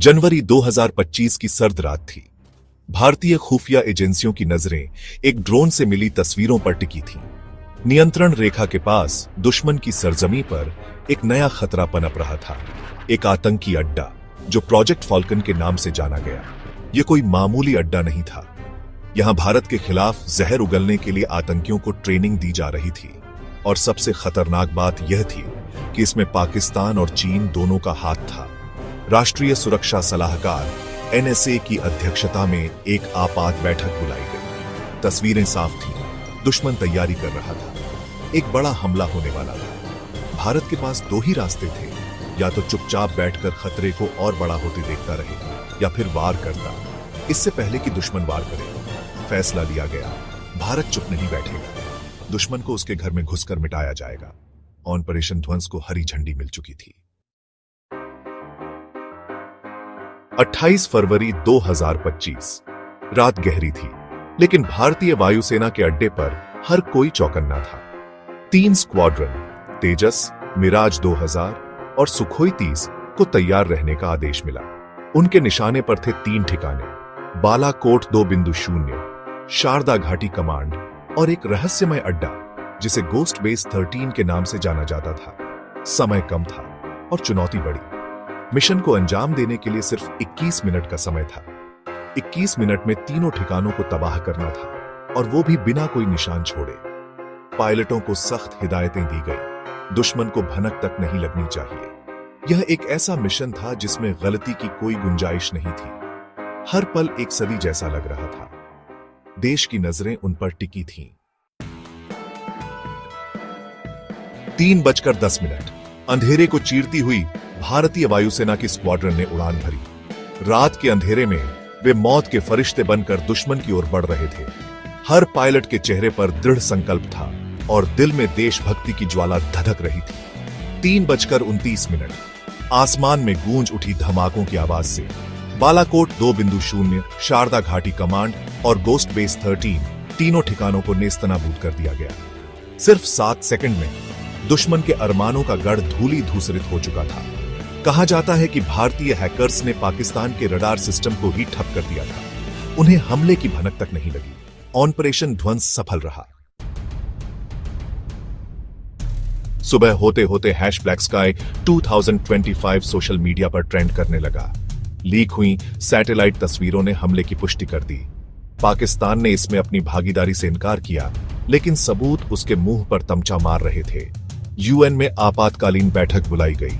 जनवरी 2025 की सर्द रात थी। भारतीय खुफिया एजेंसियों की नजरें एक ड्रोन से मिली तस्वीरों पर टिकी थीं। नियंत्रण रेखा के पास दुश्मन की सरजमी पर एक नया खतरा पनप रहा था, एक आतंकी अड्डा जो प्रोजेक्ट फॉल्कन के नाम से जाना गया। यह कोई मामूली अड्डा नहीं था। यहां भारत के खिलाफ जहर उगलने के लिए आतंकियों को ट्रेनिंग दी जा रही थी, और सबसे खतरनाक बात यह थी कि इसमें पाकिस्तान और चीन दोनों का हाथ था। राष्ट्रीय सुरक्षा सलाहकार NSA की अध्यक्षता में एक आपात बैठक बुलाई गई। तस्वीरें साफ थीं, दुश्मन तैयारी कर रहा था, एक बड़ा हमला होने वाला था। भारत के पास दो ही रास्ते थे, या तो चुपचाप बैठकर खतरे को और बड़ा होते देखता रहे, या फिर वार करता, इससे पहले कि दुश्मन वार करे। फैसला लिया गया, भारत चुप नहीं बैठेगा, दुश्मन को उसके घर में घुसकर मिटाया जाएगा। ऑपरेशन ध्वंस को हरी झंडी मिल चुकी थी। 28 फरवरी 2025 रात गहरी थी, लेकिन भारतीय वायुसेना के अड्डे पर हर कोई चौकन्ना था। 3 स्क्वाड्रन तेजस, मिराज 2000 और सुखोई 30 को तैयार रहने का आदेश मिला। उनके निशाने पर थे 3 ठिकाने: बालाकोट 2.0, शारदा घाटी कमांड और एक रहस्यमय अड्डा जिसे गोस्ट बेस 13 के नाम से जाना जाता था। समय कम था और चुनौती बड़ी। मिशन को अंजाम देने के लिए सिर्फ 21 मिनट का समय था। 21 मिनट में तीनों ठिकानों को तबाह करना था, और वो भी बिना कोई निशान छोड़े। पायलटों को सख्त हिदायतें दी गई, दुश्मन को भनक तक नहीं लगनी चाहिए। यह एक ऐसा मिशन था जिसमें गलती की कोई गुंजाइश नहीं थी। हर पल एक सदी जैसा लग रहा था। देश की नजरें उन पर टिकी थीं। 3:10 अंधेरे को चीरती हुई भारतीय वायुसेना की स्क्वाड्रन ने उड़ान भरी। रात के अंधेरे में वे मौत के फरिश्ते बनकर दुश्मन की ओर बढ़ रहे थे। हर पायलट के चेहरे पर दृढ़ संकल्प था, और दिल में देशभक्ति की ज्वाला धधक रही थी। 3:29 आसमान में गूंज उठी धमाकों की आवाज से बालाकोट 2.0, शारदा घाटी कमांड और गोस्ट बेस 13 तीनों ठिकानों को नेस्तनाबूद कर दिया गया। सिर्फ 7 सेकंड में दुश्मन के अरमानों का गढ़ धूली धूसरित हो चुका था। कहा जाता है कि भारतीय हैकर्स ने पाकिस्तान के रडार सिस्टम को ही ठप कर दिया था। उन्हें हमले की भनक तक नहीं लगी। ऑपरेशन ध्वंस सफल रहा। सुबह होते होते #BlackSky 2025 सोशल मीडिया पर ट्रेंड करने लगा। लीक हुई सैटेलाइट तस्वीरों ने हमले की पुष्टि कर दी। पाकिस्तान ने इसमें अपनी भागीदारी से इनकार किया, लेकिन सबूत उसके मुंह पर तमचा मार रहे थे। UN में आपातकालीन बैठक बुलाई गई।